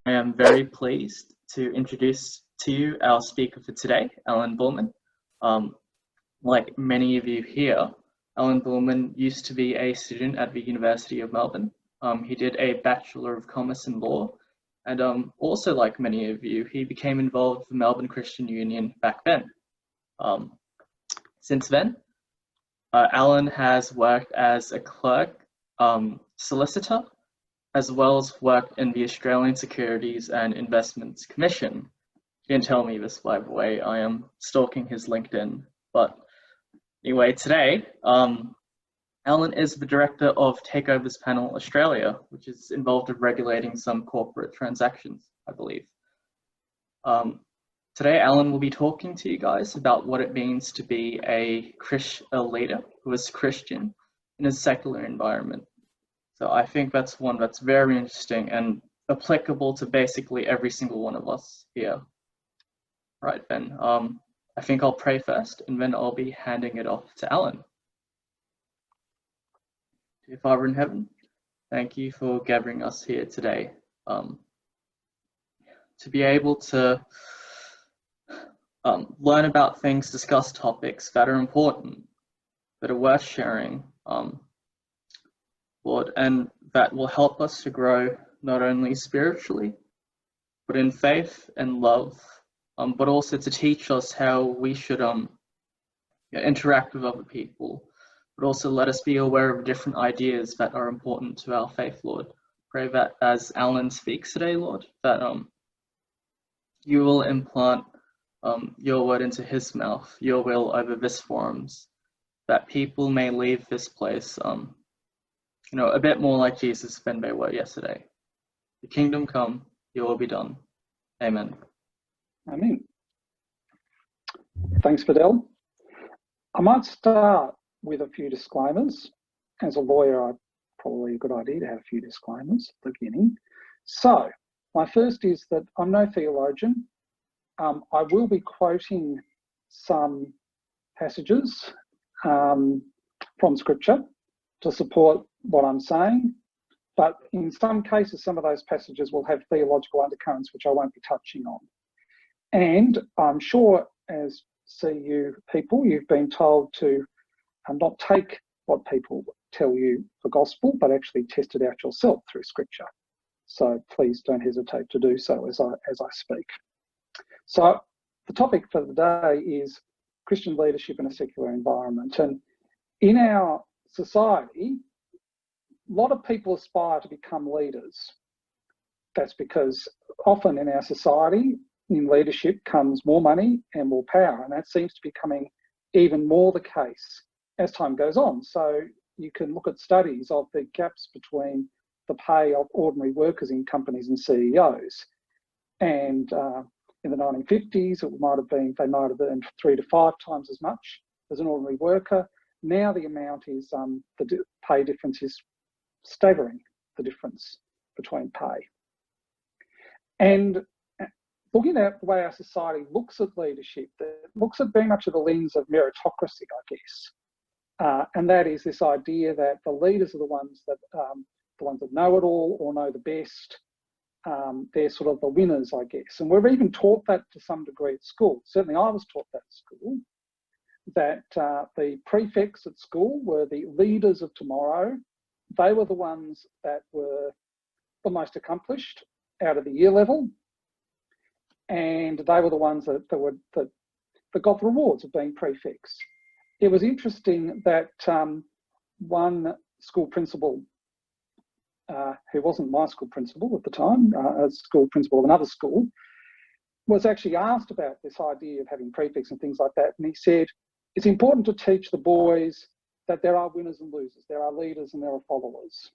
I am very pleased to introduce to you our speaker for today, Allan Bulman. Like many of you here, Allan Bulman used to be a student at the University of Melbourne. He did a Bachelor of Commerce in Law, and also like many of you, he became involved with the Melbourne Christian Union back then. Since then, Allan has worked as a clerk, solicitor, as well as worked in the Australian Securities and Investments Commission. You can tell me this, by the way, I am stalking his LinkedIn. But anyway, today, Allan is the director of Takeovers Panel Australia, which is involved in regulating some corporate transactions, I believe. Today, Allan will be talking to you guys about what it means to be a leader who is Christian in a secular environment. So I think that's one that's very interesting and applicable to basically every single one of us here. Right then, I think I'll pray first and then I'll be handing it off to Allan. Dear Father in heaven, thank you for gathering us here today to be able to learn about things, discuss topics that are important, that are worth sharing, Lord, and that will help us to grow not only spiritually, but in faith and love, but also to teach us how we should interact with other people, but also let us be aware of different ideas that are important to our faith, Lord. Pray that as Allan speaks today, Lord, that you will implant your word into his mouth, your will over this forums, that people may leave this place a bit more like Jesus than they were yesterday. The kingdom come, your will be done. Amen. Amen. Thanks, Fidel. I might start with a few disclaimers. As a lawyer, probably a good idea to have a few disclaimers at the beginning. So, my first is that I'm no theologian. I will be quoting some passages from Scripture to support what I'm saying, but in some cases, some of those passages will have theological undercurrents, which I won't be touching on. And I'm sure as CU people, you've been told to not take what people tell you for gospel, but actually test it out yourself through Scripture. So please don't hesitate to do so as I speak. So the topic for the day is Christian leadership in a secular environment. And in our society, a lot of people aspire to become leaders. That's because often in our society, in leadership comes more money and more power, and that seems to be becoming even more the case as time goes on. So you can look at studies of the gaps between the pay of ordinary workers in companies and CEOs. And in the 1950s, they might have earned 3 to 5 times as much as an ordinary worker. Now the amount is, the pay difference is staggering, the difference between pay. And looking at the way our society looks at leadership, it looks at very much of the lens of meritocracy, I guess. And that is this idea that the leaders are the ones that know it all or know the best. They're sort of the winners, I guess. And we're even taught that to some degree at school. Certainly I was taught that at school, that the prefects at school were the leaders of tomorrow. They were the ones that were the most accomplished out of the year level. And they were the ones that got the rewards of being prefects. It was interesting that one school principal, who wasn't my school principal at the time, a school principal of another school, was actually asked about this idea of having prefects and things like that. And he said, it's important to teach the boys that there are winners and losers, there are leaders and there are followers.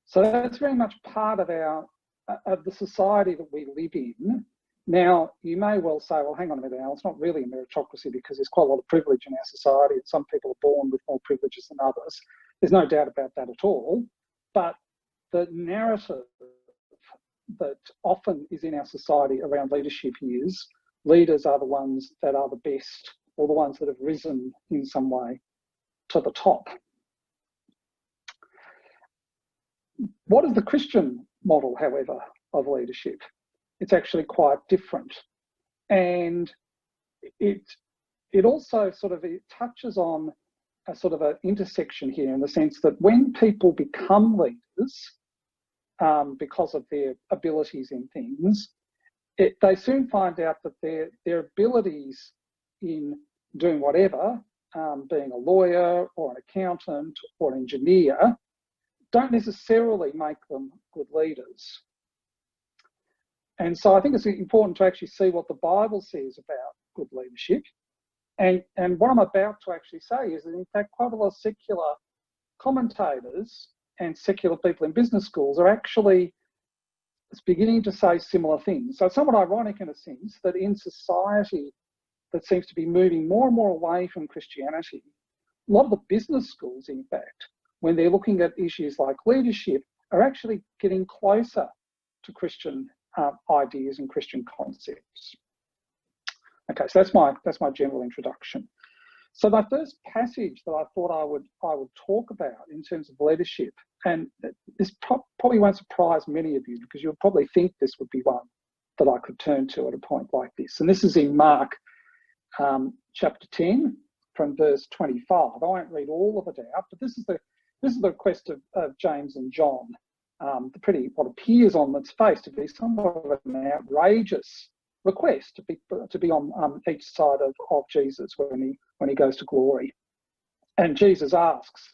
So that's very much part of the society that we live in. Now, you may well say, well, hang on a minute, Al, it's not really a meritocracy because there's quite a lot of privilege in our society and some people are born with more privileges than others. There's no doubt about that at all. But the narrative that often is in our society around leadership is leaders are the ones that are the best or the ones that have risen in some way to the top. What does the Christian model, however, of leadership. It's actually quite different. And it also it touches on a sort of an intersection here, in the sense that when people become leaders, because of their abilities in things, they soon find out that their abilities in doing whatever, being a lawyer or an accountant or an engineer, don't necessarily make them good leaders. And so I think it's important to actually see what the Bible says about good leadership. And what I'm about to actually say is that, in fact, quite a lot of secular commentators and secular people in business schools are actually beginning to say similar things. So it's somewhat ironic, in a sense, that in society that seems to be moving more and more away from Christianity, a lot of the business schools, in fact, when they're looking at issues like leadership, are actually getting closer to Christian ideas and Christian concepts. Okay, so that's my general introduction. So my first passage that I thought I would talk about in terms of leadership, and this probably won't surprise many of you, because you'll probably think this would be one that I could turn to at a point like this. And this is in Mark chapter 10 from verse 25. I won't read all of it out, but this is the request of James and John. What appears on its face to be somewhat of an outrageous request to be on each side of Jesus when he goes to glory. And Jesus asks,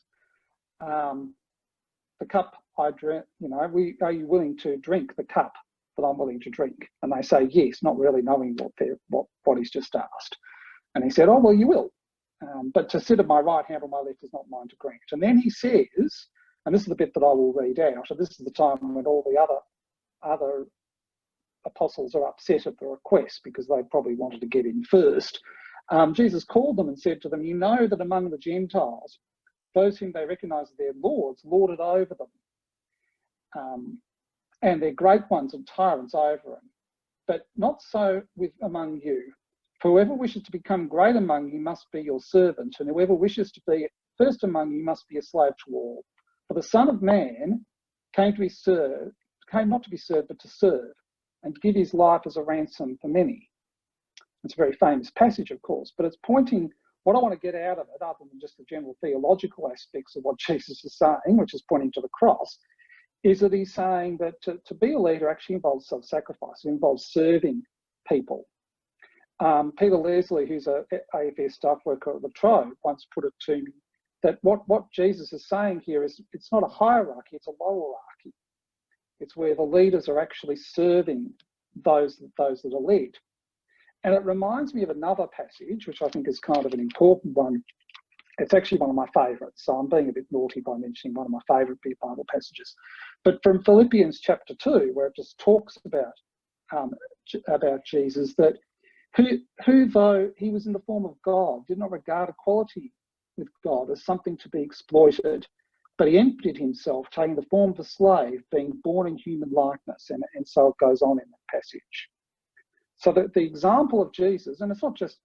the cup I drink, are you willing to drink the cup that I'm willing to drink? And they say yes, not really knowing what he's just asked. And he said, oh, well, you will. But to sit at my right hand or my left is not mine to grant. And then he says, and this is the bit that I will read out, and this is the time when all the other apostles are upset at the request, because they probably wanted to get in first. Jesus called them and said to them, you know that among the Gentiles, those whom they recognise as their lords lord it over them, and their great ones and tyrants over them. But not so among you. For whoever wishes to become great among you must be your servant, and whoever wishes to be first among you must be a slave to all. For the Son of Man came not to be served, but to serve, and to give his life as a ransom for many. It's a very famous passage, of course, but it's pointing, what I want to get out of it, other than just the general theological aspects of what Jesus is saying, which is pointing to the cross, is that he's saying that to be a leader actually involves self-sacrifice. It involves serving people. Peter Leslie, who's a AFS staff worker at La Trobe, once put it to me that what Jesus is saying here is it's not a hierarchy, it's a lowerarchy. It's where the leaders are actually serving those that are led. And it reminds me of another passage, which I think is kind of an important one. It's actually one of my favourites, so I'm being a bit naughty by mentioning one of my favourite Bible passages. But from Philippians chapter 2, where it just talks about Jesus, that who though he was in the form of God, did not regard equality with God as something to be exploited, but he emptied himself, taking the form of a slave, being born in human likeness, and so it goes on in that passage. So the example of Jesus, and it's not just,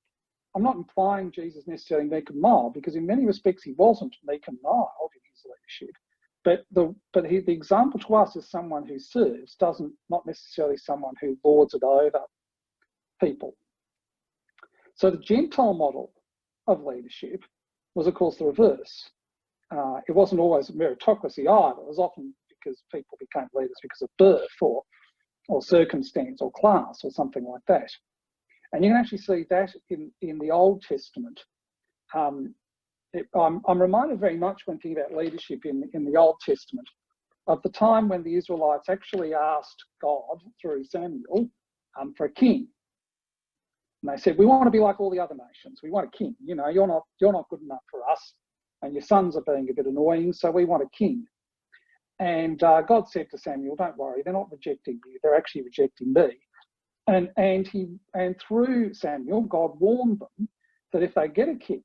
I'm not implying Jesus necessarily meek and mild, because in many respects he wasn't meek and mild in his leadership, but the example to us is someone who serves, not necessarily someone who lords it over people. So the Gentile model of leadership was, of course, the reverse. It wasn't always meritocracy either. It was often because people became leaders because of birth or circumstance or class or something like that. And you can actually see that in the Old Testament. I'm reminded very much when thinking about leadership in the Old Testament of the time when the Israelites actually asked God through Samuel for a king. And they said, we want to be like all the other nations. We want a king. You're not good enough for us, and your sons are being a bit annoying, so we want a king. And God said to Samuel, don't worry, they're not rejecting you, they're actually rejecting me. And through Samuel, God warned them that if they get a king,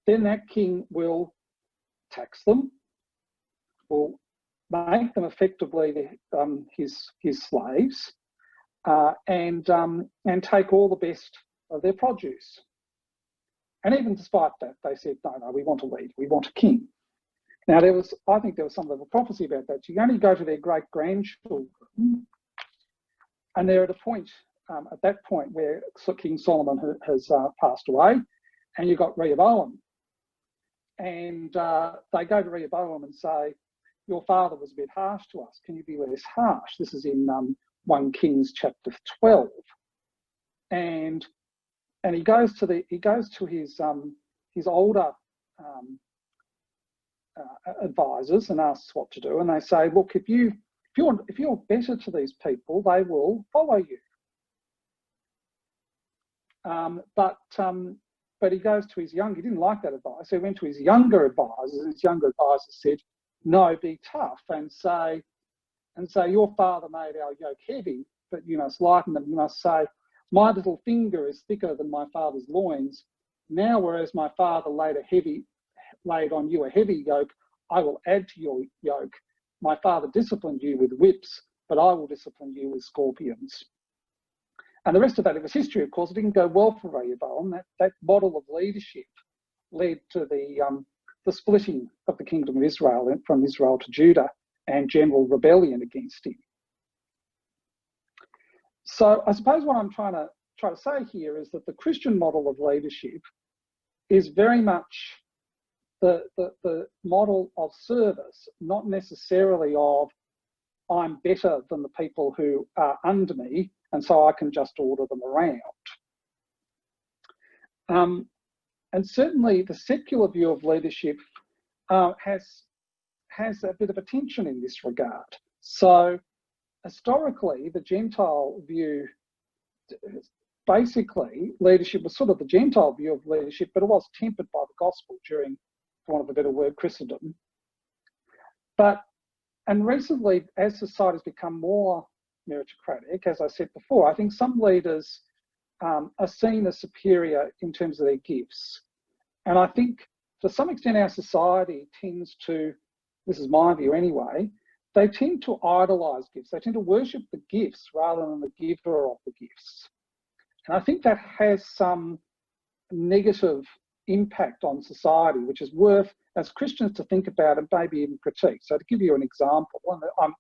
then that king will tax them, will make them effectively his slaves, and take all the best of their produce. And even despite that, they said, no, we want a leader, we want a king. Now, I think there was some level of prophecy about that. You only go to their great-grandchildren, and they're at a point, at that point where King Solomon has passed away, and you've got Rehoboam. And they go to Rehoboam and say, your father was a bit harsh to us. Can you be less harsh? This is in 1 Kings chapter 12. And he goes to his older advisors and asks what to do. And they say, look, if you're better to these people, they will follow you. But he goes to he didn't like that advice. So he went to his younger advisors, and his younger advisors said, no, be tough and say, your father made our yoke heavy, but you must lighten them. You must say, my little finger is thicker than my father's loins. Now, whereas my father laid on you a heavy yoke, I will add to your yoke. My father disciplined you with whips, but I will discipline you with scorpions. And the rest of that, it was history, of course. It didn't go well for Rehoboam. That model of leadership led to the splitting of the kingdom of Israel from Israel to Judah and general rebellion against him. So I suppose what I'm trying to say here is that the Christian model of leadership is very much the model of service, not necessarily of I'm better than the people who are under me, and so I can just order them around. And certainly the secular view of leadership has a bit of a tension in this regard. So historically, the Gentile view, basically, leadership was sort of the Gentile view of leadership, but it was tempered by the gospel during, for want of a better word, Christendom. And recently, as society's become more meritocratic, as I said before, I think some leaders are seen as superior in terms of their gifts. And I think to some extent our society tends to, this is my view anyway, they tend to idolise gifts. They tend to worship the gifts rather than the giver of the gifts. And I think that has some negative impact on society, which is worth, as Christians, to think about and maybe even critique. So to give you an example,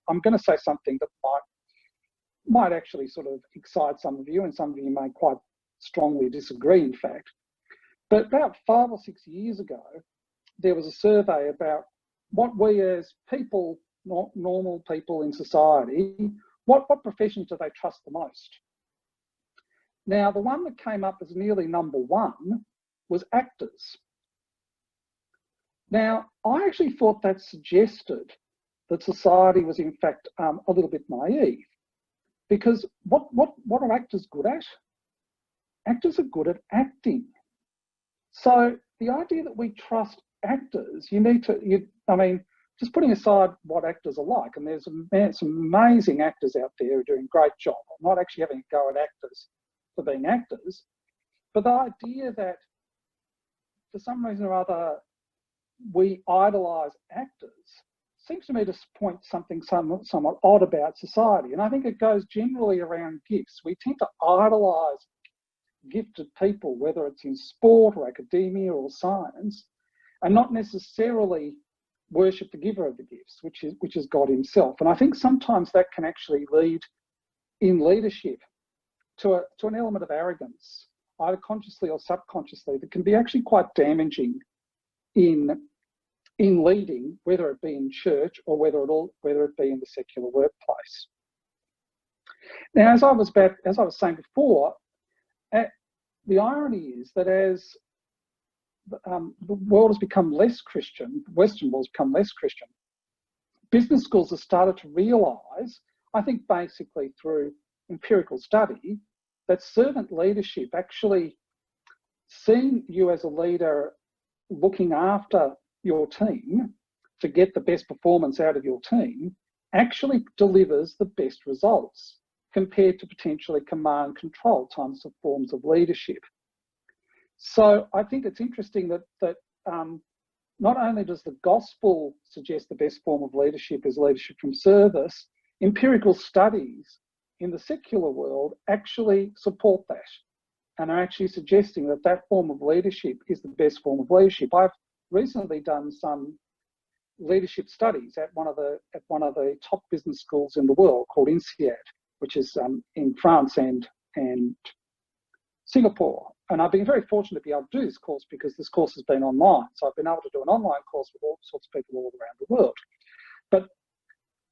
I'm going to say something that might actually sort of excite some of you, and some of you may quite strongly disagree, in fact. But about 5 or 6 years ago, there was a survey about what we as people, normal people in society, what professions do they trust the most? Now, the one that came up as nearly number one was actors. Now, I actually thought that suggested that society was in fact a little bit naive, because what are actors good at? Actors are good at acting. So the idea that we trust actors, just putting aside what actors are like, and there's some amazing actors out there who are doing a great job. I'm not actually having a go at actors for being actors, but the idea that for some reason or other we idolise actors seems to me to point something somewhat odd about society. And I think it goes generally around gifts. We tend to idolise gifted people, whether it's in sport or academia or science, and not necessarily worship the giver of the gifts, which is God himself. And I think sometimes that can actually lead in leadership to an element of arrogance, either consciously or subconsciously, that can be actually quite damaging in leading, whether it be in church or whether it be in the secular workplace. Now, as I was saying before, the irony is that as the world has become less Christian, Western world's become less Christian, business schools have started to realise, I think basically through empirical study, that servant leadership, actually seeing you as a leader looking after your team to get the best performance out of your team, actually delivers the best results compared to potentially command control types of forms of leadership. So I think it's interesting that not only does the gospel suggest the best form of leadership is leadership from service, empirical studies in the secular world actually support that and are actually suggesting that form of leadership is the best form of leadership. I've recently done some leadership studies at one of the top business schools in the world called INSEAD, which is in France and Singapore. And I've been very fortunate to be able to do this course because this course has been online. So I've been able to do an online course with all sorts of people all around the world. But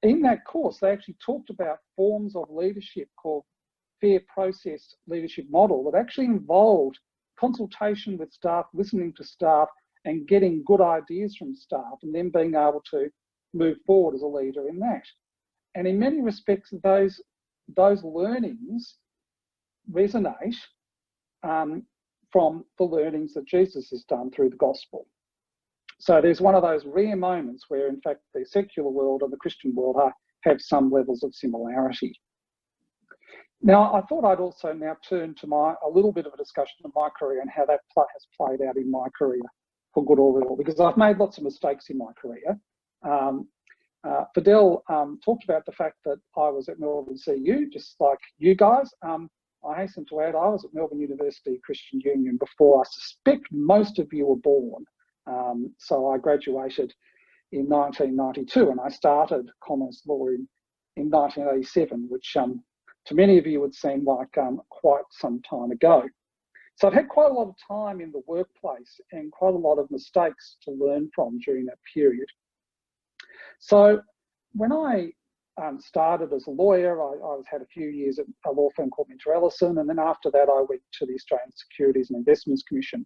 in that course, they actually talked about forms of leadership called fair process leadership model that actually involved consultation with staff, listening to staff, and getting good ideas from staff, and then being able to move forward as a leader in that. And in many respects, those learnings resonate from the learnings that Jesus has done through the gospel. So there's one of those rare moments where, in fact, the secular world and the Christian world have some levels of similarity. Now, I thought I'd also now turn to a little bit of a discussion of my career and how that has played out in my career, for good or ill, because I've made lots of mistakes in my career. Fidel talked about the fact that I was at Melbourne CU, just like you guys. I hasten to add, I was at Melbourne University Christian Union before I suspect most of you were born. So I graduated in 1992 and I started commerce law in 1987, which to many of you would seem like quite some time ago. So I've had quite a lot of time in the workplace and quite a lot of mistakes to learn from during that period. So when I started as a lawyer, I had a few years at a law firm called Minter Ellison, and then after that I went to the Australian Securities and Investments Commission.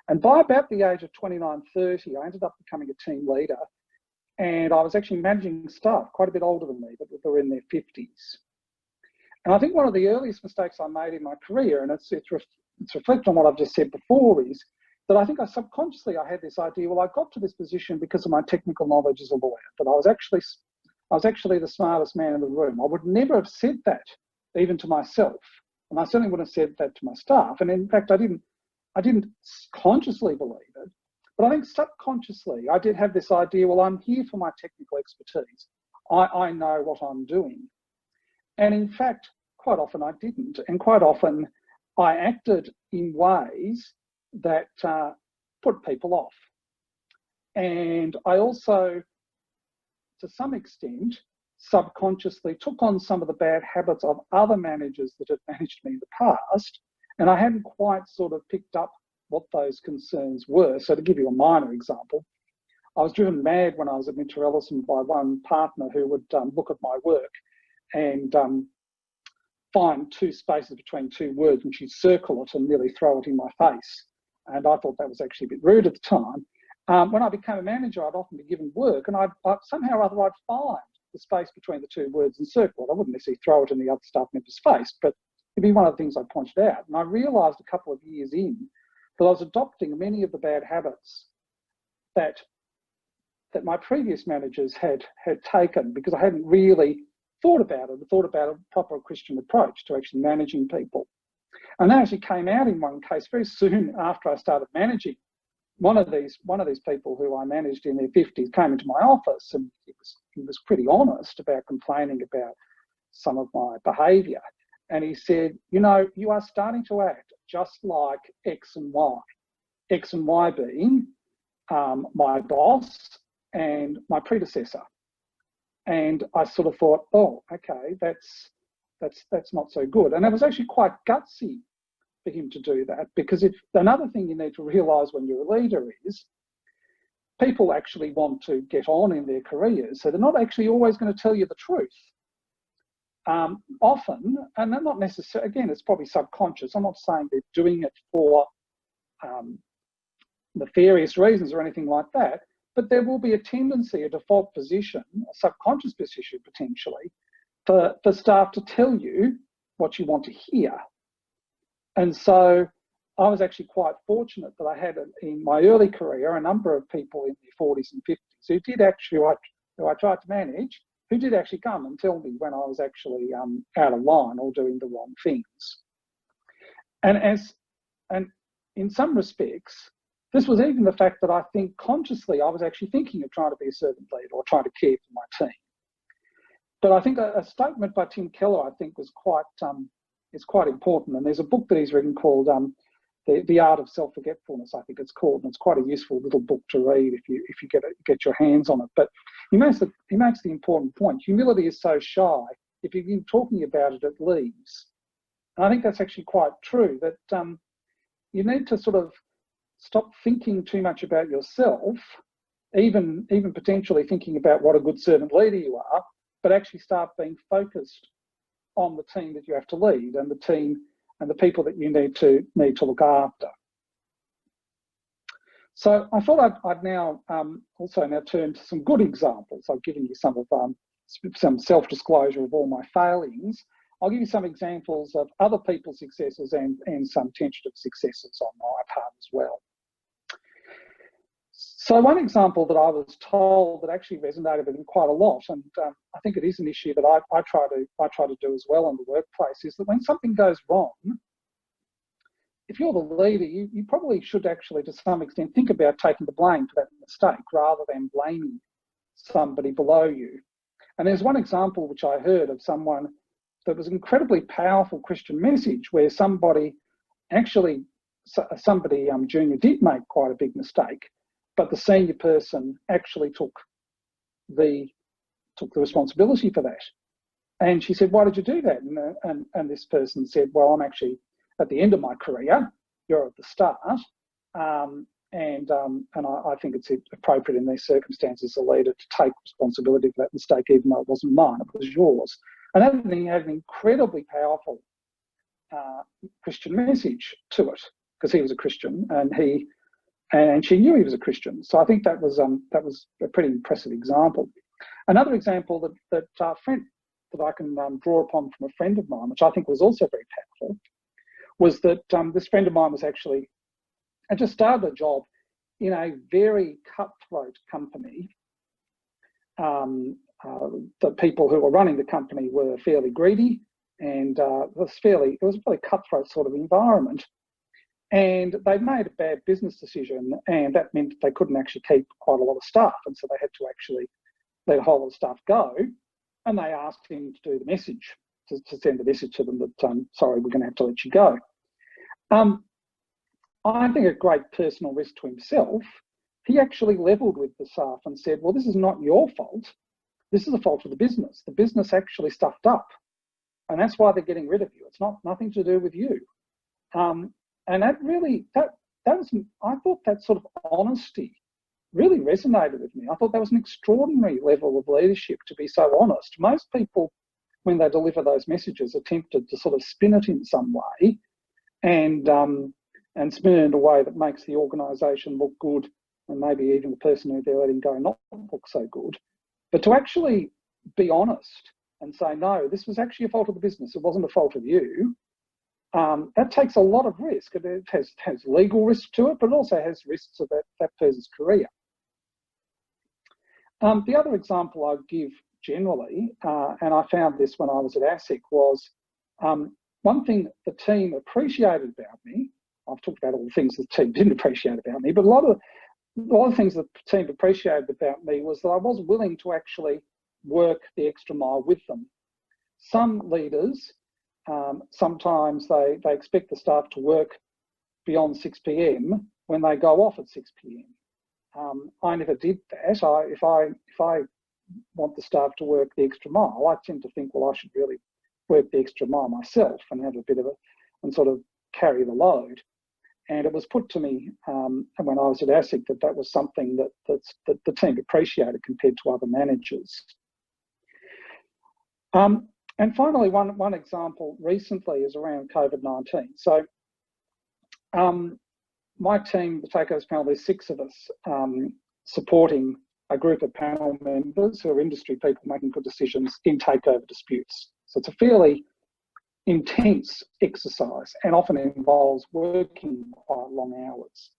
And by about the age of 29, 30, I ended up becoming a team leader, and I was actually managing staff quite a bit older than me, but they were in their 50s. And I think one of the earliest mistakes I made in my career, and it's reflect on what I've just said before, is that I think subconsciously I had this idea, well, I got to this position because of my technical knowledge as a lawyer, but I was actually the smartest man in the room. I would never have said that even to myself, and I certainly wouldn't have said that to my staff. And in fact, I didn't consciously believe it, but I think subconsciously I did have this idea, well, I'm here for my technical expertise. I know what I'm doing. And in fact, quite often I didn't, and quite often I acted in ways that put people off. And I also, to some extent, subconsciously took on some of the bad habits of other managers that had managed me in the past, and I hadn't quite sort of picked up what those concerns were. So to give you a minor example, I was driven mad when I was at Minter Ellison by one partner who would look at my work and find two spaces between two words, and she'd circle it and nearly throw it in my face. And I thought that was actually a bit rude at the time. When I became a manager, I'd often be given work, and somehow or other I'd find the space between the two words and circle it. I wouldn't necessarily throw it in the other staff member's face, but it'd be one of the things I pointed out. And I realised a couple of years in that I was adopting many of the bad habits that my previous managers had taken, because I hadn't really thought about a proper Christian approach to actually managing people. And that actually came out in one case very soon after I started managing. One of these people who I managed in their 50s came into my office, and he was pretty honest about complaining about some of my behaviour. And he said, you know, you are starting to act just like X and Y. X and Y being my boss and my predecessor. And I sort of thought, oh, okay, that's not so good. And it was actually quite gutsy for him to do that, because another thing you need to realise when you're a leader is people actually want to get on in their careers, so they're not actually always going to tell you the truth. Often, and they're not necessarily, again, it's probably subconscious. I'm not saying they're doing it for nefarious reasons or anything like that, but there will be a tendency, a default position, a subconscious position potentially, for staff to tell you what you want to hear. And so I was actually quite fortunate that I had in my early career a number of people in their 40s and 50s who did actually, who I tried to manage, who did actually come and tell me when I was actually out of line or doing the wrong things. And in some respects, this was even the fact that I think consciously I was actually thinking of trying to be a servant leader or trying to care for my team. But I think a statement by Tim Keller, I think, was quite important. And there's a book that he's written called The Art of Self-Forgetfulness, I think it's called, and it's quite a useful little book to read if you get your hands on it. But he makes the important point. Humility is so shy. If you've been talking about it, it leaves. And I think that's actually quite true, that you need to sort of stop thinking too much about yourself, even potentially thinking about what a good servant leader you are, but actually start being focused on the team that you have to lead and the team and the people that you need to look after. So I thought I'd now also turn to some good examples. I've given you some self-disclosure of all my failings. I'll give you some examples of other people's successes and some tentative successes on my part as well. So one example that I was told that actually resonated with me quite a lot, and I think it is an issue that I try to do as well in the workplace, is that when something goes wrong, if you're the leader, you probably should actually, to some extent, think about taking the blame for that mistake rather than blaming somebody below you. And there's one example which I heard of someone that was an incredibly powerful Christian message where somebody junior did make quite a big mistake, but the senior person actually took the responsibility for that. And she said, "Why did you do that?" And this person said, "Well, I'm actually at the end of my career. You're at the start, and I think it's appropriate in these circumstances as a leader to take responsibility for that mistake, even though it wasn't mine, it was yours." And that thing had an incredibly powerful Christian message to it, because he was a Christian and she knew he was a Christian. So I think that was a pretty impressive example. Another example that I can draw upon from a friend of mine, which I think was also very powerful, was that this friend of mine had just started a job in a very cutthroat company. The people who were running the company were fairly greedy, and it was a fairly cutthroat sort of environment. And they made a bad business decision, and that meant they couldn't actually keep quite a lot of staff, and so they had to actually let a whole lot of staff go. And they asked him to do the message, to send the message to them that, sorry, we're going to have to let you go. I think at great personal risk to himself, he actually levelled with the staff and said, "Well, this is not your fault. This is the fault of the business. The business actually stuffed up, and that's why they're getting rid of you. It's nothing to do with you." And that was, I thought that sort of honesty really resonated with me. I thought that was an extraordinary level of leadership, to be so honest. Most people, when they deliver those messages, are tempted to sort of spin it in some way and spin it in a way that makes the organisation look good, and maybe even the person who they're letting go not look so good. But to actually be honest and say, "No, this was actually a fault of the business. It wasn't a fault of you." That takes a lot of risk. It has legal risk to it, but it also has risks of that person's career. The other example I'd give generally, and I found this when I was at ASIC, was one thing the team appreciated about me. I've talked about all the things the team didn't appreciate about me, but a lot of things that the team appreciated about me was that I was willing to actually work the extra mile with them. Some leaders, sometimes they expect the staff to work beyond 6 p.m. when they go off at 6 p.m. I never did that. If I want the staff to work the extra mile, I tend to think, well, I should really work the extra mile myself and have a bit of and sort of carry the load. And it was put to me when I was at ASIC that was something that the team appreciated compared to other managers. And finally, one example recently is around COVID-19. So my team, the Takeovers Panel, there's 6 of us supporting a group of panel members who are industry people making good decisions in takeover disputes. So it's a fairly intense exercise and often involves working quite long hours.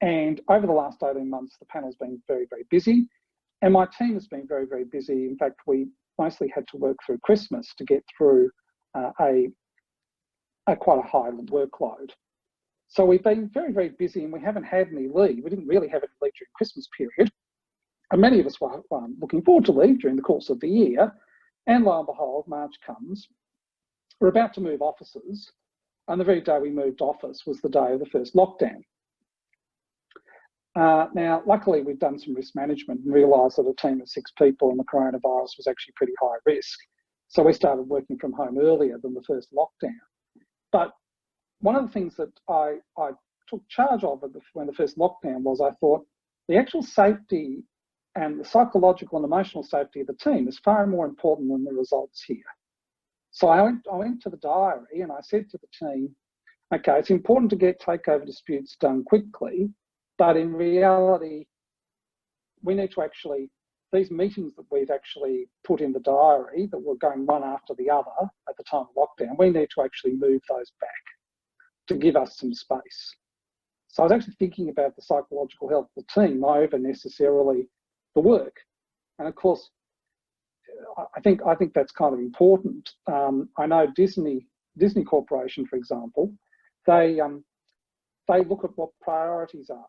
And over the last 18 months, the panel's been very, very busy, and my team has been very, very busy. In fact, we mostly had to work through Christmas to get through quite a high workload. So we've been very, very busy, and we haven't had any leave. We didn't really have any leave during Christmas period. And many of us were looking forward to leave during the course of the year. And lo and behold, March comes. We're about to move offices, And the very day we moved office was the day of the first lockdown. Now, luckily, we've done some risk management and realised that a team of 6 people and the coronavirus was actually pretty high risk. So we started working from home earlier than the first lockdown. But one of the things that I took charge of when the first lockdown was, I thought the actual safety and the psychological and emotional safety of the team is far more important than the results here. So I went to the diary and I said to the team, okay, it's important to get takeover disputes done quickly, but in reality, we need to actually, these meetings that we've actually put in the diary that were going one after the other at the time of lockdown, we need to actually move those back to give us some space. So I was actually thinking about the psychological health of the team over necessarily the work. And of course, I think that's kind of important. I know Disney Corporation, for example, they look at what priorities are.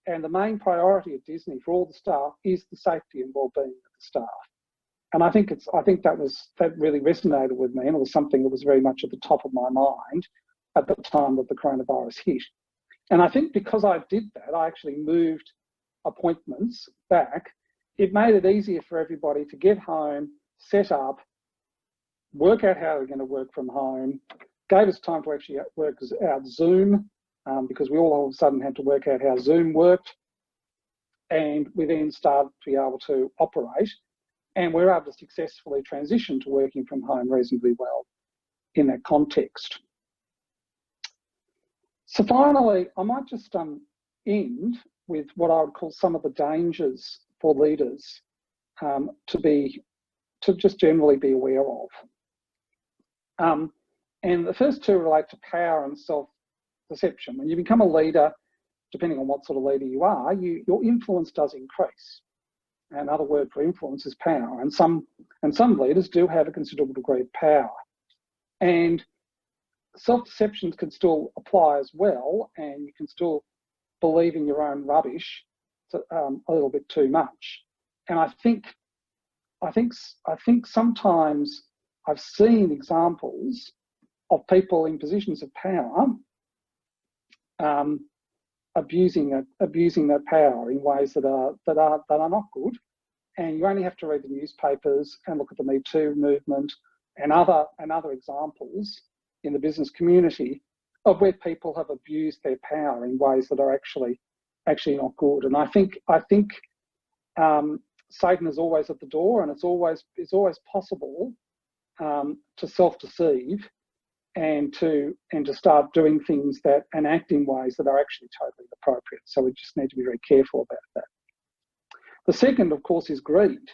And the main priority at Disney for all the staff is the safety and well-being of the staff. And I think that really resonated with me, and it was something that was very much at the top of my mind at the time that the coronavirus hit. And I think because I did that, I actually moved appointments back. It made it easier for everybody to get home, set up, work out how they're going to work from home, gave us time to actually work out Zoom, because we all of a sudden had to work out how Zoom worked. And we then started to be able to operate, and we're able to successfully transition to working from home reasonably well in that context. So finally, I might just end with what I would call some of the dangers for leaders to just generally be aware of. And the first 2 relate to power and self-deception. When you become a leader, depending on what sort of leader you are, your influence does increase. Another word for influence is power, and some leaders do have a considerable degree of power. And self-deception can still apply as well, and you can still believe in your own rubbish a little bit too much. And I think sometimes I've seen examples of people in positions of power abusing that power in ways that are not good. And you only have to read the newspapers and look at the Me Too movement and other examples in the business community of where people have abused their power in ways that are actually not good. And I think Satan is always at the door, and it's always possible to self-deceive and to start doing things and act in ways that are actually totally inappropriate. So we just need to be very careful about that. The second, of course, is greed,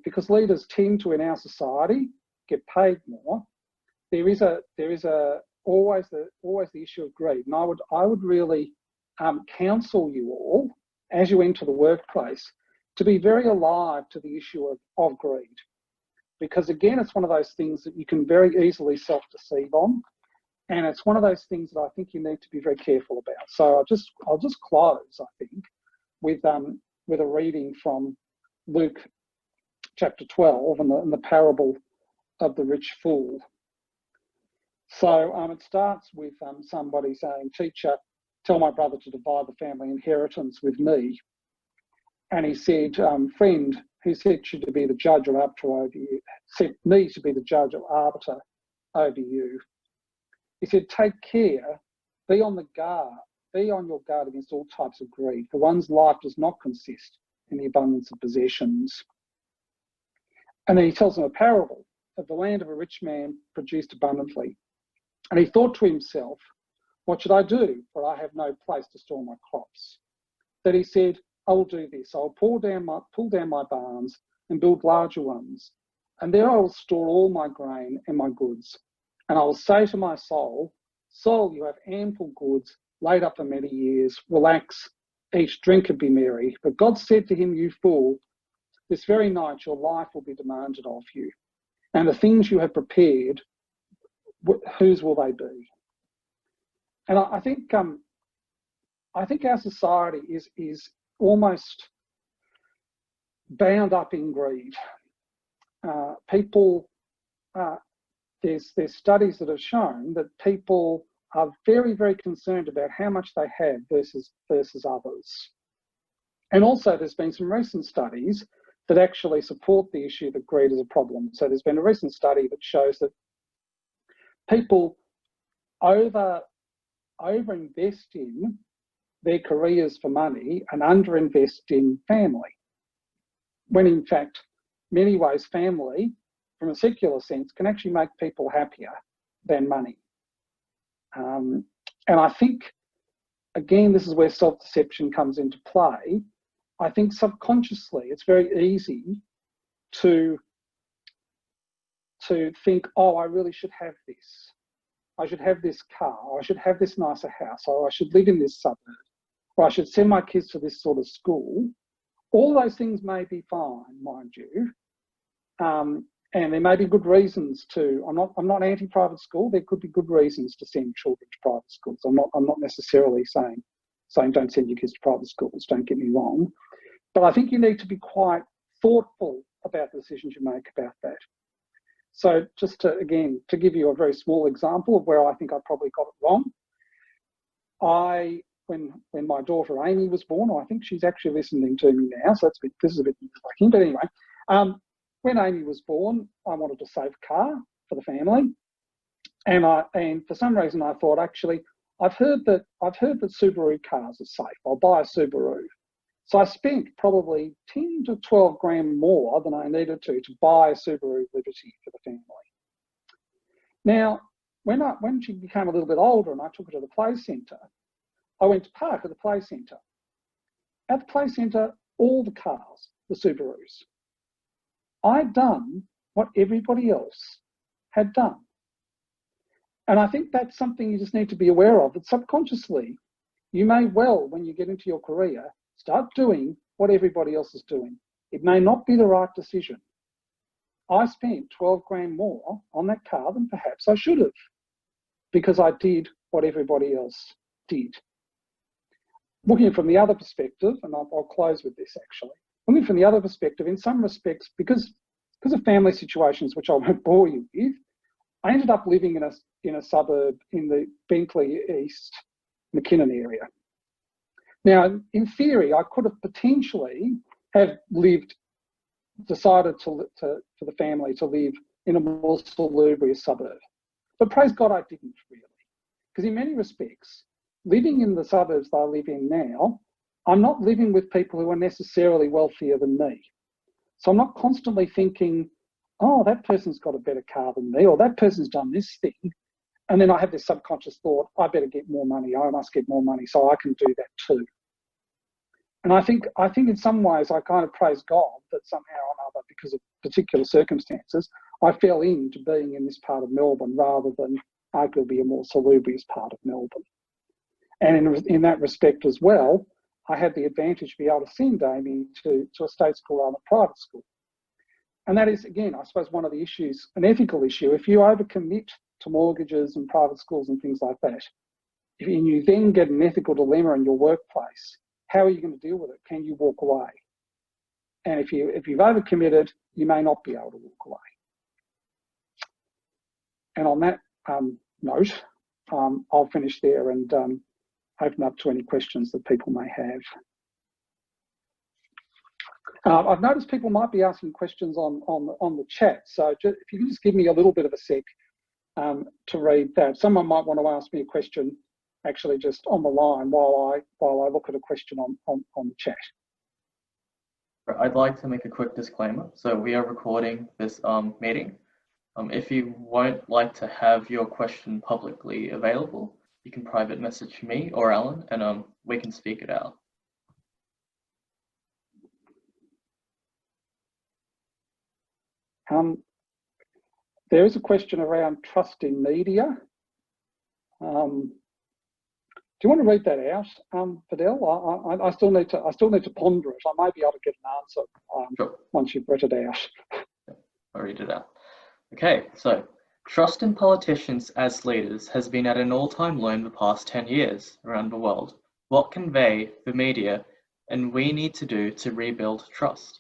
because leaders tend to, in our society, get paid more. There is always the issue of greed, and I would really counsel you all as you enter the workplace to be very alive to the issue of greed, because again, it's one of those things that you can very easily self-deceive on, and it's one of those things that I think you need to be very careful about. So I'll just close, I think, with a reading from Luke chapter 12 and the parable of the rich fool. So it starts with somebody saying, "Teacher, tell my brother to divide the family inheritance with me." And he said, "Friend, who set you to be the judge or arbiter over you, set me to be the judge or arbiter over you." He said, "Take care, be on your guard against all types of greed, for one's life does not consist in the abundance of possessions." And then he tells them a parable of the land of a rich man produced abundantly. And he thought to himself, "What should I do? For I have no place to store my crops." Then he said, "I will do this. I will pull down my barns and build larger ones. And there I will store all my grain and my goods. And I will say to my soul, Soul, you have ample goods laid up for many years. Relax, eat, drink, and be merry." But God said to him, "You fool, this very night your life will be demanded of you. And the things you have prepared, whose will they be?" And I think our society is almost bound up in greed. People there's studies that have shown that people are very, very concerned about how much they have versus others. And also there's been some recent studies that actually support the issue that greed is a problem. So there's been a recent study that shows that people overinvest in their careers for money and underinvest in family, when in fact, many ways family, from a secular sense, can actually make people happier than money. And I think, again, this is where self-deception comes into play. I think subconsciously it's very easy to think, oh, I really should have this. I should have this car, or I should have this nicer house, or I should live in this suburb, or I should send my kids to this sort of school. All those things may be fine, mind you. And there may be good reasons to, I'm not anti-private school. There could be good reasons to send children to private schools. I'm not necessarily saying don't send your kids to private schools, don't get me wrong. But I think you need to be quite thoughtful about the decisions you make about that. So just to give you a very small example of where I think I probably got it wrong. When my daughter Amy was born, I think she's actually listening to me now, so this is a bit nerve-wracking, but anyway, when Amy was born, I wanted to save a car for the family, and for some reason I thought, actually, I've heard that Subaru cars are safe. I'll buy a Subaru. So I spent probably 10 to 12 grand more than I needed to buy a Subaru Liberty for the family. Now, when she became a little bit older and I took her to the play centre, I went to park at the play centre. At the play centre, all the cars were Subarus. I'd done what everybody else had done. And I think that's something you just need to be aware of, that subconsciously, you may well, when you get into your career, start doing what everybody else is doing. It may not be the right decision. I spent 12 grand more on that car than perhaps I should have, because I did what everybody else did. Looking from the other perspective, and I'll close with this actually, looking from the other perspective, in some respects, because of family situations, which I won't bore you with, I ended up living in a suburb in the Bentley East McKinnon area. Now, in theory, I could have potentially have decided for the family to live in a more salubrious suburb. But praise God, I didn't really. Because in many respects, living in the suburbs that I live in now, I'm not living with people who are necessarily wealthier than me. So I'm not constantly thinking, oh, that person's got a better car than me, or that person's done this thing. And then I have this subconscious thought, I better get more money, I must get more money, so I can do that too. And I think in some ways I kind of praise God that somehow or another, because of particular circumstances, I fell into being in this part of Melbourne rather than arguably a more salubrious part of Melbourne. And in that respect as well, I had the advantage to be able to send Amy to a state school rather than a private school. And that is, again, I suppose one of the issues, an ethical issue. If you overcommit to mortgages and private schools and things like that, and you then get an ethical dilemma in your workplace, how are you going to deal with it? Can you walk away? And if you've overcommitted, you may not be able to walk away. And on that note, I'll finish there and open up to any questions that people may have. I've noticed people might be asking questions on the chat. So if you can just give me a little bit of a sec to read that. Someone might want to ask me a question actually just on the line while I look at a question on the chat. I'd like to make a quick disclaimer. So we are recording this meeting. If you won't like to have your question publicly available, you can private message me or Allan, and we can speak it out. There is a question around trust in media. Do you want to read that out, Fidel? I still need to ponder it. I might be able to get an answer Sure. Once you've read it out. I'll read it out. Okay, so trust in politicians as leaders has been at an all-time low in the past 10 years around the world. What can they, the media, and we need to do to rebuild trust?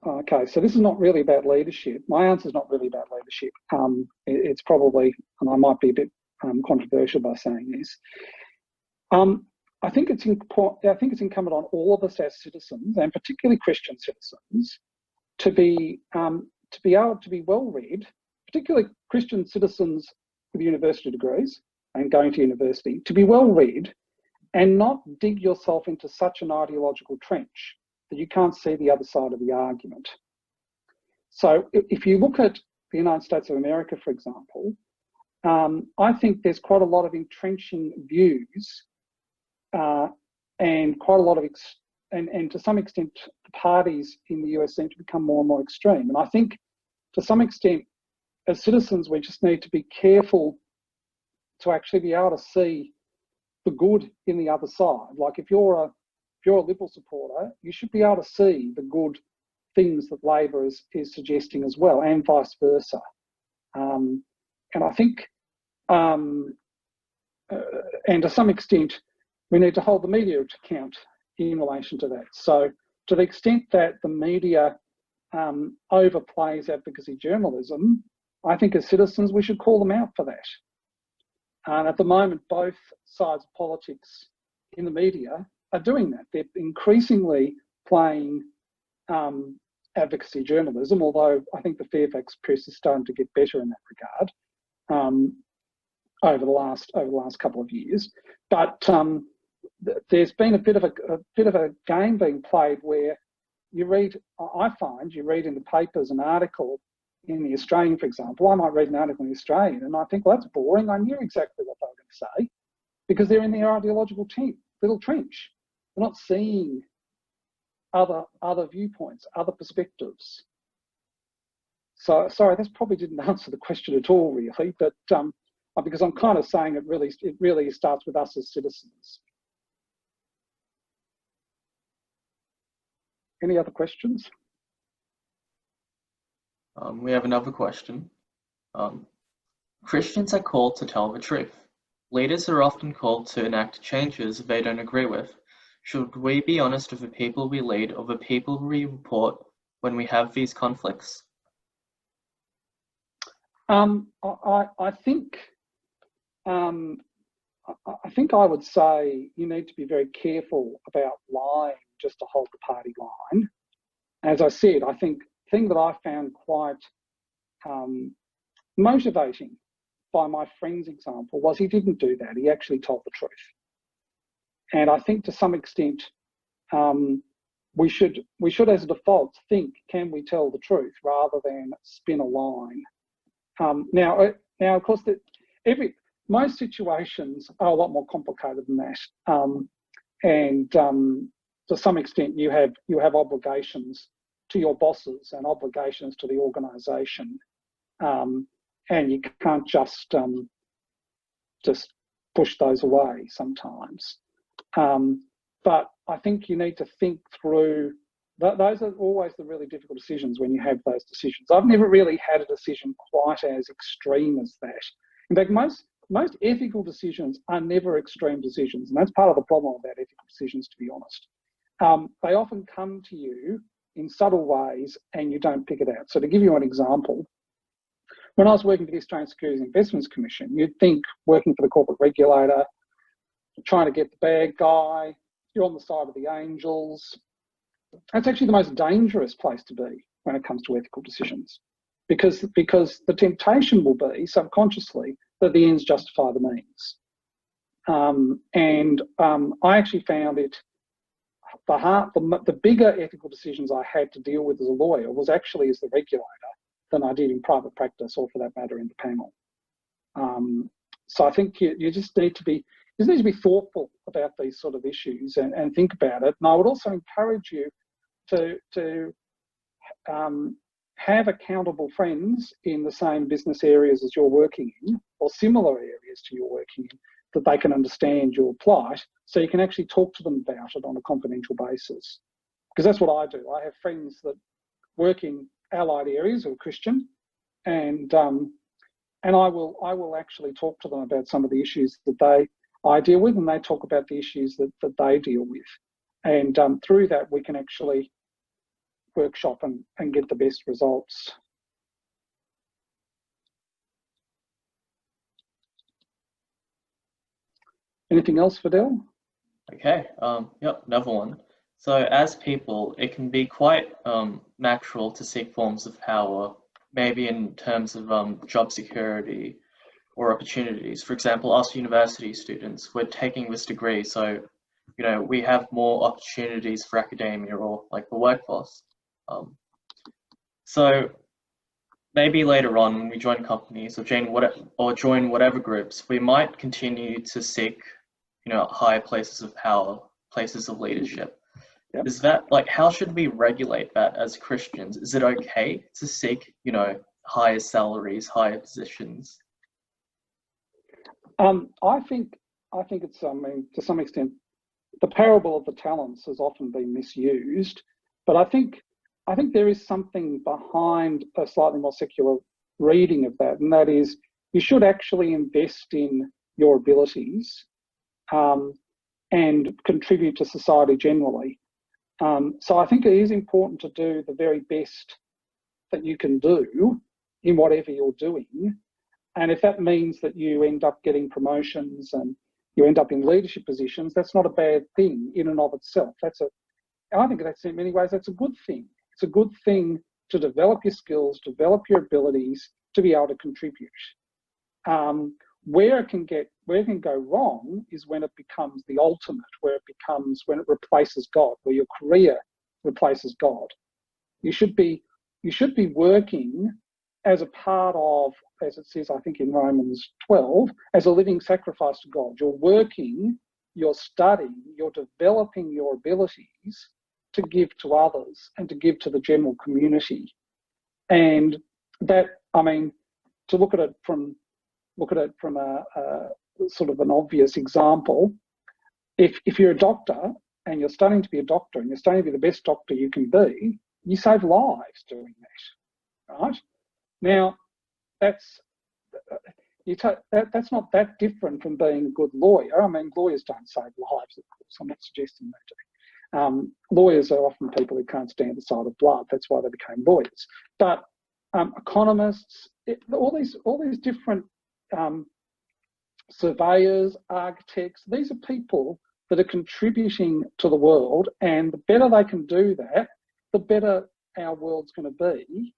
Okay, so this is not really about leadership. My answer is not really about leadership. It's probably, and I might be a bit controversial by saying this. I think it's incumbent on all of us as citizens, and particularly Christian citizens, to be able to be well read, particularly Christian citizens with university degrees and going to university, to be well read and not dig yourself into such an ideological trench that you can't see the other side of the argument. So if you look at the United States of America, for example, I think there's quite a lot of entrenching views and quite a lot of, and to some extent, the parties in the US seem to become more and more extreme. And I think to some extent, as citizens, we just need to be careful to actually be able to see the good in the other side. Like if you're a Liberal supporter, you should be able to see the good things that Labor is suggesting as well, and vice versa. And I think, and to some extent, we need to hold the media to account in relation to that. So to the extent that the media overplays advocacy journalism, I think as citizens, we should call them out for that. And at the moment, both sides of politics in the media are doing that. They're increasingly playing advocacy journalism, although I think the Fairfax press is starting to get better in that regard over the last couple of years. But there's been a bit of a game being played where you read in the papers an article in the Australian, for example. I might read an article in the Australian and I think, well, that's boring. I knew exactly what they were going to say, because they're in their ideological little trench. They're not seeing other viewpoints, other perspectives. So sorry, that probably didn't answer the question at all, really, but because I'm kind of saying it really starts with us as citizens. Any other questions? We have another question. Christians are called to tell the truth. Leaders are often called to enact changes they don't agree with. Should we be honest with the people we lead or the people we report when we have these conflicts? I think I would say you need to be very careful about lying just to hold the party line. As I said, I think the thing that I found quite motivating by my friend's example was he didn't do that. He actually told the truth. And I think to some extent, we should as a default think, can we tell the truth rather than spin a line? Now of course, most situations are a lot more complicated than that. And to some extent, you have obligations to your bosses and obligations to the organisation, and you can't just push those away sometimes. But I think you need to think through. Those are always the really difficult decisions when you have those decisions. I've never really had a decision quite as extreme as that. In fact, most ethical decisions are never extreme decisions, and that's part of the problem about ethical decisions, to be honest. They often come to you in subtle ways and you don't pick it out. So to give you an example, when I was working for the Australian Securities and Investments Commission, you'd think working for the corporate regulator, trying to get the bad guy, you're on the side of the angels. That's actually the most dangerous place to be when it comes to ethical decisions, because the temptation will be subconsciously that the ends justify the means. I actually found it the bigger ethical decisions I had to deal with as a lawyer was actually as the regulator than I did in private practice, or for that matter in the panel. So I think you just need to be thoughtful about these sort of issues and think about it. And I would also encourage you to have accountable friends in the same business areas as you're working in, or similar areas to you're working in, that they can understand your plight, so you can actually talk to them about it on a confidential basis. Because that's what I do. I have friends that work in allied areas who are Christian, and I will actually talk to them about some of the issues that I deal with, and they talk about the issues that they deal with. And through that, we can actually workshop and get the best results. Anything else, Fidel? Okay, yep, another one. So as people, it can be quite natural to seek forms of power, maybe in terms of job security or opportunities. For example, us university students, we're taking this degree, so we have more opportunities for academia or like the workforce. So maybe later on when we join companies or join whatever groups, we might continue to seek higher places of power, places of leadership. Yep. Is that how should we regulate that as Christians? Is it okay to seek, higher salaries, higher positions? I think it's, to some extent, the parable of the talents has often been misused, but I think there is something behind a slightly more secular reading of that, and that is you should actually invest in your abilities and contribute to society generally. So I think it is important to do the very best that you can do in whatever you're doing. And if that means that you end up getting promotions and you end up in leadership positions, that's not a bad thing in and of itself. I think that's, in many ways, that's a good thing. It's a good thing to develop your skills, develop your abilities to be able to contribute. Where it can go wrong is when it becomes the ultimate, when it replaces God, where your career replaces God. You should be working as a part of, as it says, I think in Romans 12, as a living sacrifice to God. You're working, you're studying, you're developing your abilities to give to others and to give to the general community. And that, to look at it from a sort of an obvious example, if you're a doctor and you're studying to be a doctor and you're studying to be the best doctor you can be, you save lives doing that, right? Now, that's not that different from being a good lawyer. Lawyers don't save lives, of course. I'm not suggesting they do. Lawyers are often people who can't stand the sight of blood. That's why they became lawyers. But economists, all these different surveyors, architects, these are people that are contributing to the world, and the better they can do that, the better our world's going to be.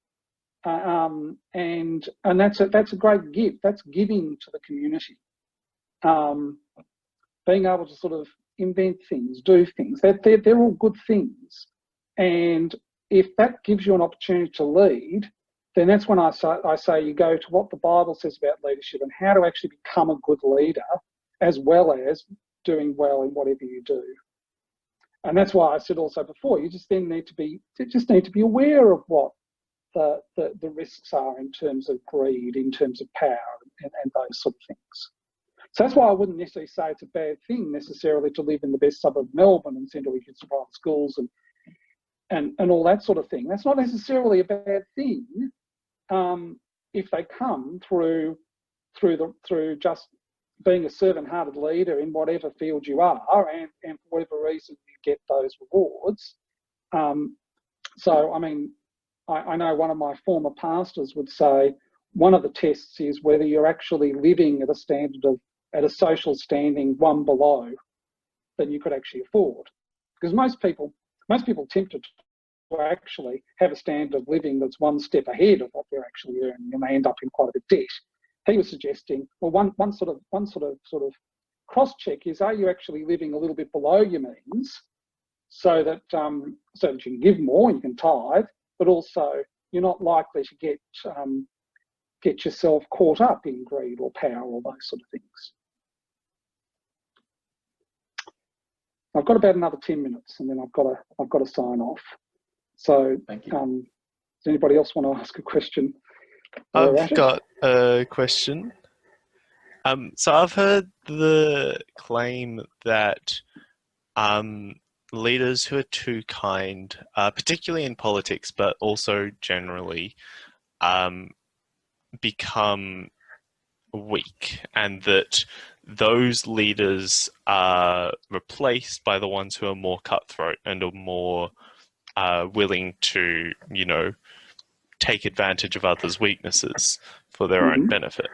And that's a great gift. That's giving to the community. Being able to sort of invent things, do things, they're all good things. And if that gives you an opportunity to lead, then that's when I say you go to what the Bible says about leadership and how to actually become a good leader, as well as doing well in whatever you do. And that's why I said also before, you just then need to be aware of what the risks are in terms of greed, in terms of power, and those sort of things. So that's why I wouldn't necessarily say it's a bad thing necessarily to live in the best suburb of Melbourne and send all your kids to private schools and all that sort of thing. That's not necessarily a bad thing if they come through just being a servant-hearted leader in whatever field you are, and for whatever reason you get those rewards. So I know one of my former pastors would say one of the tests is whether you're actually living at a social standing one below than you could actually afford. Because most people tempted to actually have a standard of living that's one step ahead of what they're actually earning, and they end up in quite a bit of debt. He was suggesting, well, one sort of cross check is, are you actually living a little bit below your means, so that you can give more, you can tithe, but also you're not likely to get yourself caught up in greed or power or those sort of things. I've got about another 10 minutes, and then I've got to sign off. So, thank you. Does anybody else want to ask a question? I've got a question. So I've heard the claim that leaders who are too kind, particularly in politics, but also generally, become weak, and that those leaders are replaced by the ones who are more cutthroat and are more willing to, take advantage of others' weaknesses for their own benefit.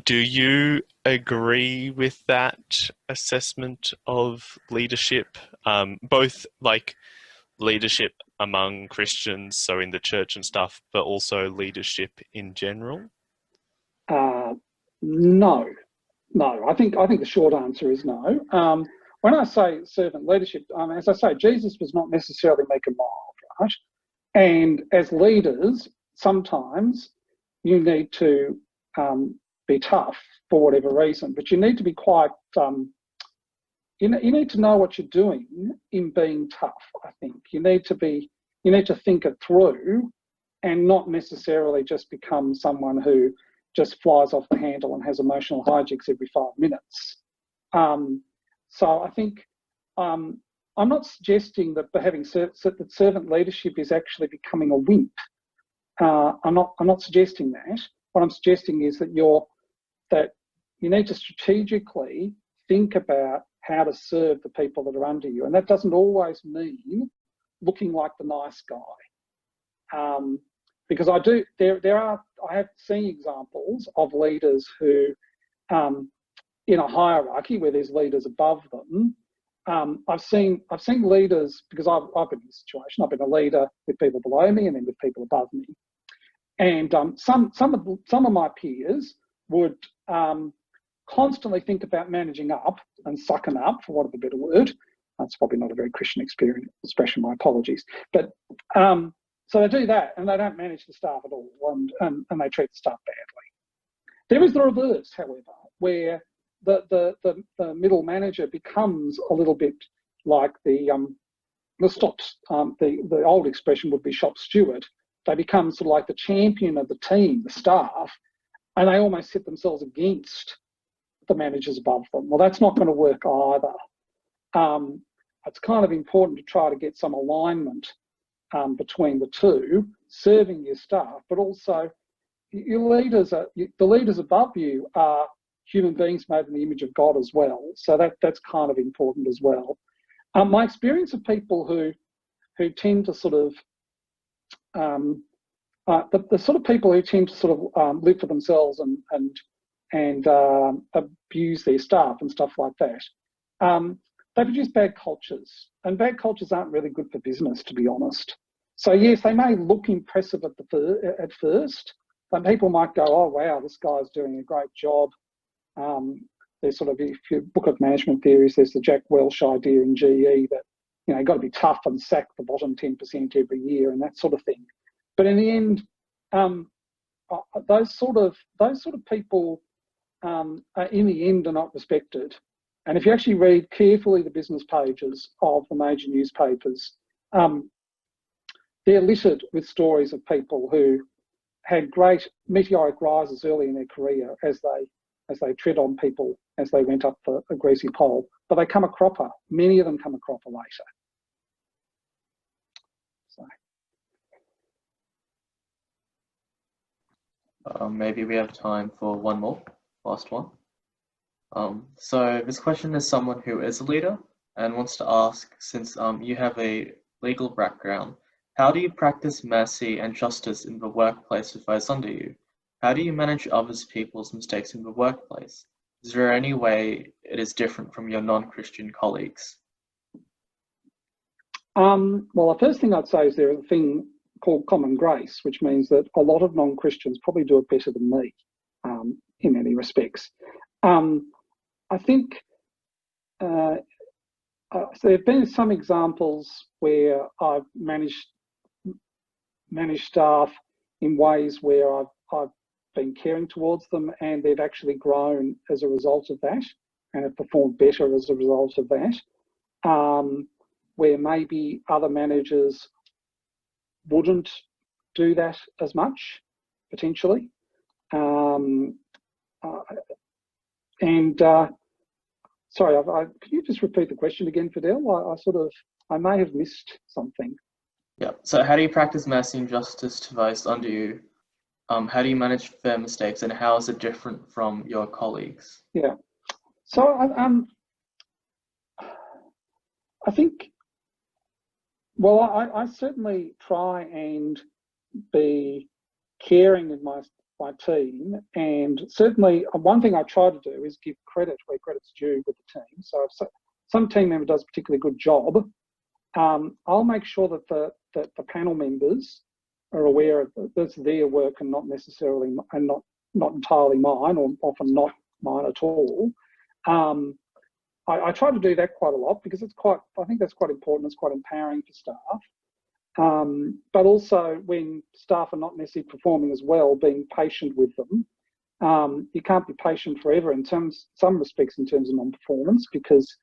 Do you agree with that assessment of leadership, both like leadership among Christians, so in the church and stuff, but also leadership in general? No. I think the short answer is no. When I say servant leadership, as I say, Jesus was not necessarily meek and mild, right? And as leaders, sometimes you need to be tough for whatever reason, but you need to be quite, you need to know what you're doing in being tough, I think. You need to think it through and not necessarily just become someone who just flies off the handle and has emotional hijinks every 5 minutes. So I think I'm not suggesting that that servant leadership is actually becoming a wimp. I'm not suggesting that. What I'm suggesting is that you need to strategically think about how to serve the people that are under you, and that doesn't always mean looking like the nice guy. Because I have seen examples of leaders who, in a hierarchy where there's leaders above them, I've seen leaders, because I've been in this situation. I've been a leader with people below me and then with people above me, and some of my peers would constantly think about managing up and sucking up, for want of a better word. That's probably not a very Christian expression. My apologies, but. So they do that, and they don't manage the staff at all, and they treat the staff badly. There is the reverse, however, where the middle manager becomes a little bit like the old expression would be shop steward. They become sort of like the champion of the team, the staff, and they almost set themselves against the managers above them. Well, that's not going to work either. It's kind of important to try to get some alignment between the two, serving your staff, but also your leaders the leaders above you are human beings made in the image of God as well. So that's kind of important as well. My experience of people who tend to sort of the sort of people who tend to sort of live for themselves and abuse their staff and stuff like that. They produce bad cultures, and bad cultures aren't really good for business, to be honest. So yes, they may look impressive at first, but people might go, "Oh wow, this guy's doing a great job." There's sort of, if you look at management theories, there's the Jack Welch idea in GE that you've got to be tough and sack the bottom 10% every year and that sort of thing. But in the end, those sort of people in the end are not respected. And if you actually read carefully the business pages of the major newspapers, they're littered with stories of people who had great meteoric rises early in their career as they tread on people as they went up a greasy pole, but they come a cropper. Many of them come a cropper later. So. Maybe we have time for one more, last one. So this question is someone who is a leader and wants to ask, since you have a legal background, how do you practice mercy and justice in the workplace with those under you? How do you manage others people's mistakes in the workplace? Is there any way it is different from your non-Christian colleagues? Well, the first thing I'd say is there's a thing called common grace, which means that a lot of non-Christians probably do it better than me in many respects. I think so there have been some examples where I've managed staff in ways where I've been caring towards them, and they've actually grown as a result of that and have performed better as a result of that. Where maybe other managers wouldn't do that as much, potentially. Sorry, can you just repeat the question again, Fidel? I may have missed something. Yeah, so how do you practice mercy and justice to those under you? How do you manage their mistakes, and how is it different from your colleagues? Yeah, so I think Well, I certainly try and be caring of my team, and certainly one thing I try to do is give credit where credit's due with the team. So if some team member does a particularly good job, I'll make sure that the panel members are aware of that's their work and not necessarily and not entirely mine, or often not mine at all. I try to do that quite a lot because I think that's quite important. It's quite empowering for staff. But also when staff are not necessarily performing as well, being patient with them. You can't be patient forever in some respects in terms of non-performance, because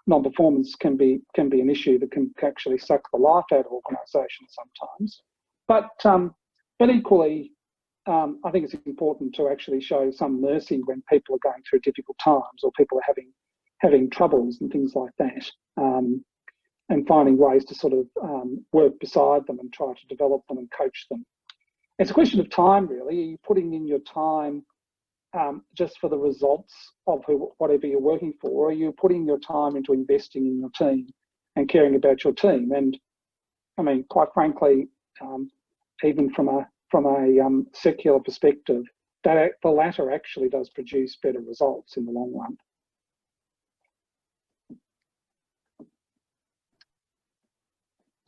non-performance can be an issue that can actually suck the life out of organisations sometimes. But equally, I think it's important to actually show some mercy when people are going through difficult times, or people are having troubles and things like that, and finding ways to sort of work beside them and try to develop them and coach them. It's a question of time, really. Are you putting in your time just for the results of whatever you're working for, or are you putting your time into investing in your team and caring about your team? And I mean, quite frankly, even from a secular perspective, that the latter actually does produce better results in the long run.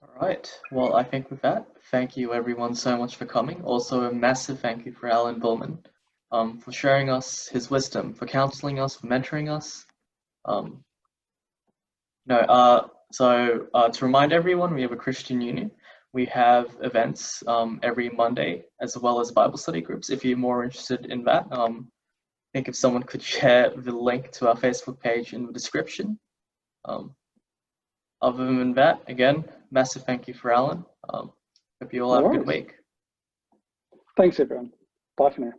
All right. Well, I think with that, thank you everyone so much for coming. Also, a massive thank you for Allan Bulman for sharing us his wisdom, for counselling us, for mentoring us. So to remind everyone, we have a Christian Union. We have events every Monday, as well as Bible study groups. If you're more interested in that, I think if someone could share the link to our Facebook page in the description. Other than that, again, massive thank you for Allan. Hope you all have a good week. Thanks, everyone. Bye for now.